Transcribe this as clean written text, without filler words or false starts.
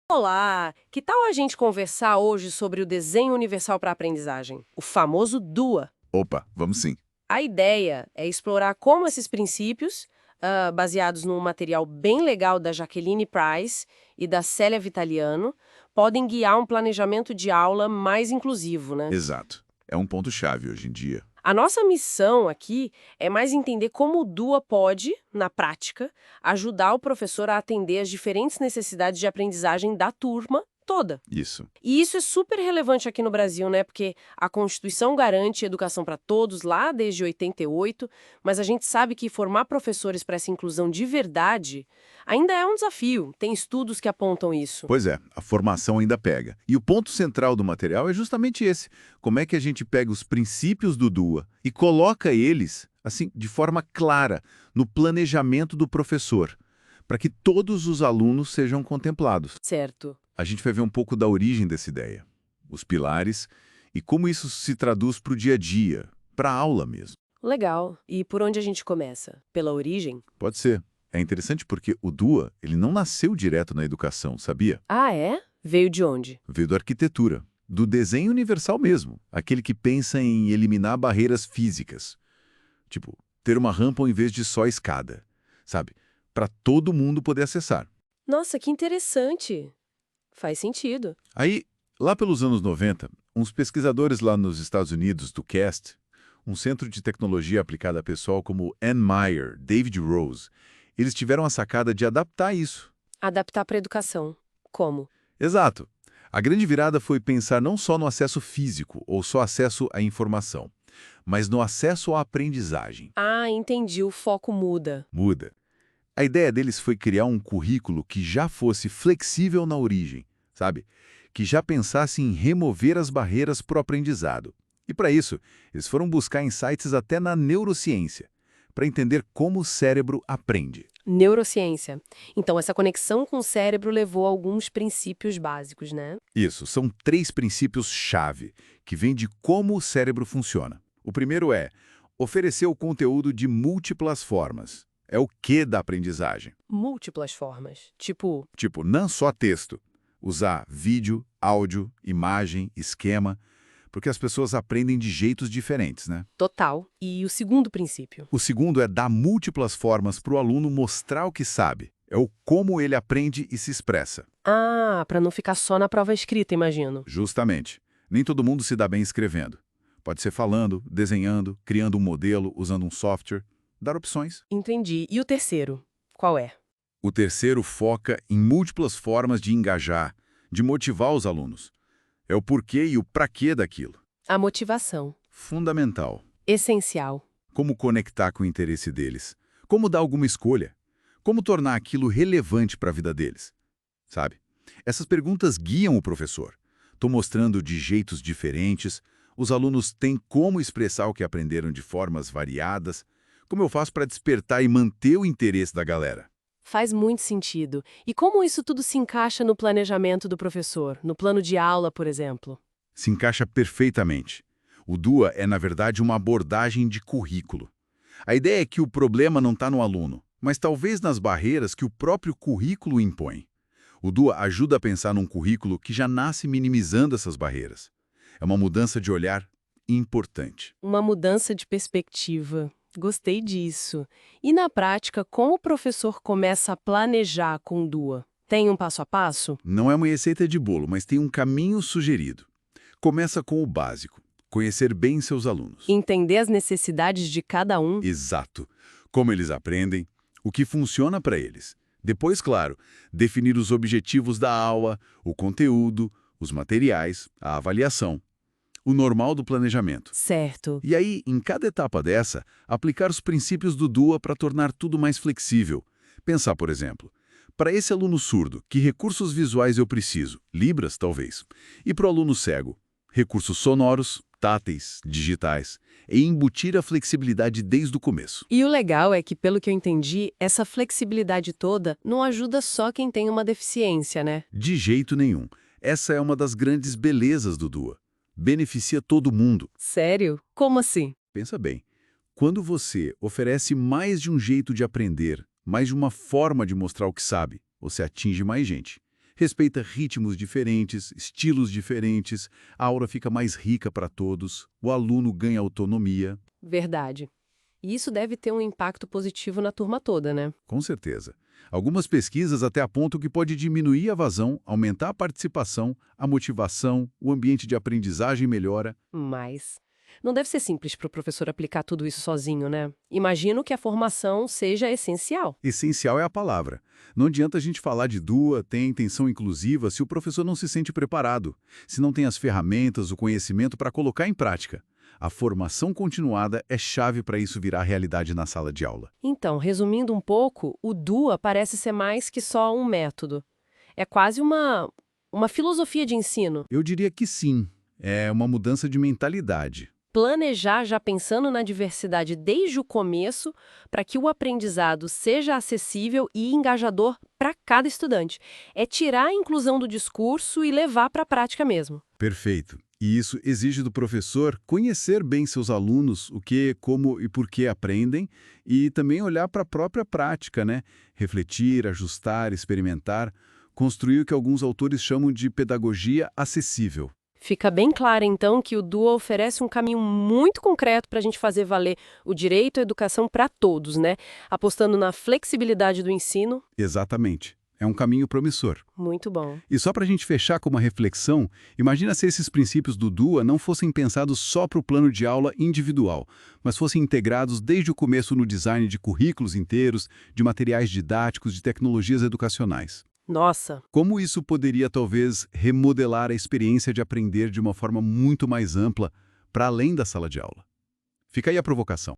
Olá! Que tal a gente conversar hoje sobre o desenho universal para a aprendizagem, o famoso DUA? Opa, vamos sim. A ideia é explorar como esses princípios, baseados num material bem legal da Jaqueline Price e da Célia Vitaliano, podem guiar um planejamento de aula mais inclusivo, né? Exato. É um ponto-chave hoje em dia. A nossa missão aqui é mais entender como o DUA pode, na prática, ajudar o professor a atender às diferentes necessidades de aprendizagem da turma toda. Isso. E isso é super relevante aqui no Brasil, né? Porque a Constituição garante educação para todos lá desde 88, mas a gente sabe que formar professores para essa inclusão de verdade ainda é um desafio. Tem estudos que apontam isso. Pois é, a formação ainda pega. E o ponto central do material é justamente esse. Como é que a gente pega os princípios do DUA e coloca eles, assim, de forma clara, no planejamento do professor, para que todos os alunos sejam contemplados. Certo. A gente vai ver um pouco da origem dessa ideia, os pilares e como isso se traduz para o dia a dia, para a aula mesmo. Legal. E por onde a gente começa? Pela origem? Pode ser. É interessante porque o DUA, ele não nasceu direto na educação, sabia? Ah, é? Veio de onde? Veio da arquitetura, do desenho universal mesmo, aquele que pensa em eliminar barreiras físicas. Tipo, ter uma rampa ao invés de só escada, sabe? Para todo mundo poder acessar. Nossa, que interessante. Faz sentido. Aí, lá pelos anos 90, uns pesquisadores lá nos Estados Unidos, do CAST, um centro de tecnologia aplicada a pessoal como Ann Meyer, David Rose, eles tiveram a sacada de adaptar isso. Adaptar para a educação. Como? Exato. A grande virada foi pensar não só no acesso físico ou só acesso à informação, mas no acesso à aprendizagem. Ah, entendi. O foco muda. Muda. A ideia deles foi criar um currículo que já fosse flexível na origem, sabe? Que já pensasse em remover as barreiras para o aprendizado. E para isso, eles foram buscar insights até na neurociência, para entender como o cérebro aprende. Neurociência. Então, essa conexão com o cérebro levou a alguns princípios básicos, né? Isso, são 3 princípios-chave, que vêm de como o cérebro funciona. O primeiro é oferecer o conteúdo de múltiplas formas. É o que da aprendizagem. Múltiplas formas. Tipo, Tipo, não só texto. Usar vídeo, áudio, imagem, esquema, porque as pessoas aprendem de jeitos diferentes, né? total. E o segundo princípio? O segundo é dar múltiplas formas para o aluno mostrar o que sabe. É o como ele aprende e se expressa. Ah, para não ficar só na prova escrita, imagino. Justamente. Nem todo mundo se dá bem escrevendo. Pode ser falando, desenhando, criando um modelo, usando um software. Dar opções. Entendi. E o terceiro? Qual é? O terceiro foca em múltiplas formas de engajar, de motivar os alunos. É o porquê e o pra quê daquilo. A motivação. Fundamental. Essencial. Como conectar com o interesse deles. Como dar alguma escolha. Como tornar aquilo relevante para a vida deles. Sabe? Essas perguntas guiam o professor. Estou mostrando de jeitos diferentes. Os alunos têm como expressar o que aprenderam de formas variadas. Como eu faço para despertar e manter o interesse da galera? Faz muito sentido. E como isso tudo se encaixa no planejamento do professor? No plano de aula, por exemplo? Se encaixa perfeitamente. O DUA é, na verdade, uma abordagem de currículo. A ideia é que o problema não está no aluno, mas talvez nas barreiras que o próprio currículo impõe. O DUA ajuda a pensar num currículo que já nasce minimizando essas barreiras. É uma mudança de olhar importante. Uma mudança de perspectiva. Gostei disso. E na prática, como o professor começa a planejar com o DUA? Tem um passo a passo? Não é uma receita de bolo, mas tem um caminho sugerido. Começa com o básico, conhecer bem seus alunos. Entender as necessidades de cada um? Exato. Como eles aprendem, o que funciona para eles. Depois, claro, definir os objetivos da aula, o conteúdo, os materiais, a avaliação. O normal do planejamento. Certo. E aí, em cada etapa dessa, aplicar os princípios do DUA para tornar tudo mais flexível. Pensar, por exemplo, para esse aluno surdo, que recursos visuais eu preciso? Libras, talvez. E para o aluno cego? Recursos sonoros, táteis, digitais. E embutir a flexibilidade desde o começo. E o legal é que, pelo que eu entendi, essa flexibilidade toda não ajuda só quem tem uma deficiência, né? De jeito nenhum. Essa é uma das grandes belezas do DUA. Beneficia todo mundo. Sério? Como assim? Pensa bem, quando você oferece mais de um jeito de aprender, mais de uma forma de mostrar o que sabe, você atinge mais gente. respeita ritmos diferentes, estilos diferentes, a aula fica mais rica para todos, o aluno ganha autonomia. Verdade. E isso deve ter um impacto positivo na turma toda, né? Com certeza. Algumas pesquisas até apontam que pode diminuir a evasão, aumentar a participação, a motivação, o ambiente de aprendizagem melhora. Mas não deve ser simples para o professor aplicar tudo isso sozinho, né? Imagino que a formação seja essencial. Essencial é a palavra. Não adianta a gente falar de DUA, ter intenção inclusiva, se o professor não se sente preparado, se não tem as ferramentas, o conhecimento para colocar em prática. A formação continuada é chave para isso virar realidade na sala de aula. Então, resumindo um pouco, o DUA parece ser mais que só um método. É quase uma filosofia de ensino. Eu diria que sim, é uma mudança de mentalidade. Planejar já pensando na diversidade desde o começo para que o aprendizado seja acessível e engajador para cada estudante. É tirar a inclusão do discurso e levar para a prática mesmo. Perfeito. E isso exige do professor conhecer bem seus alunos, o que, como e por que aprendem, e também olhar para a própria prática, né? Refletir, ajustar, experimentar, construir o que alguns autores chamam de pedagogia acessível. Fica bem claro, então, que o DUA oferece um caminho muito concreto para a gente fazer valer o direito à educação para todos, né? Apostando na flexibilidade do ensino. Exatamente. É um caminho promissor. Muito bom. E só para a gente fechar com uma reflexão, imagina se esses princípios do DUA não fossem pensados só para o plano de aula individual, mas fossem integrados desde o começo no design de currículos inteiros, de materiais didáticos, de tecnologias educacionais. Nossa! Como isso poderia, talvez, remodelar a experiência de aprender de uma forma muito mais ampla, para além da sala de aula? Fica aí a provocação.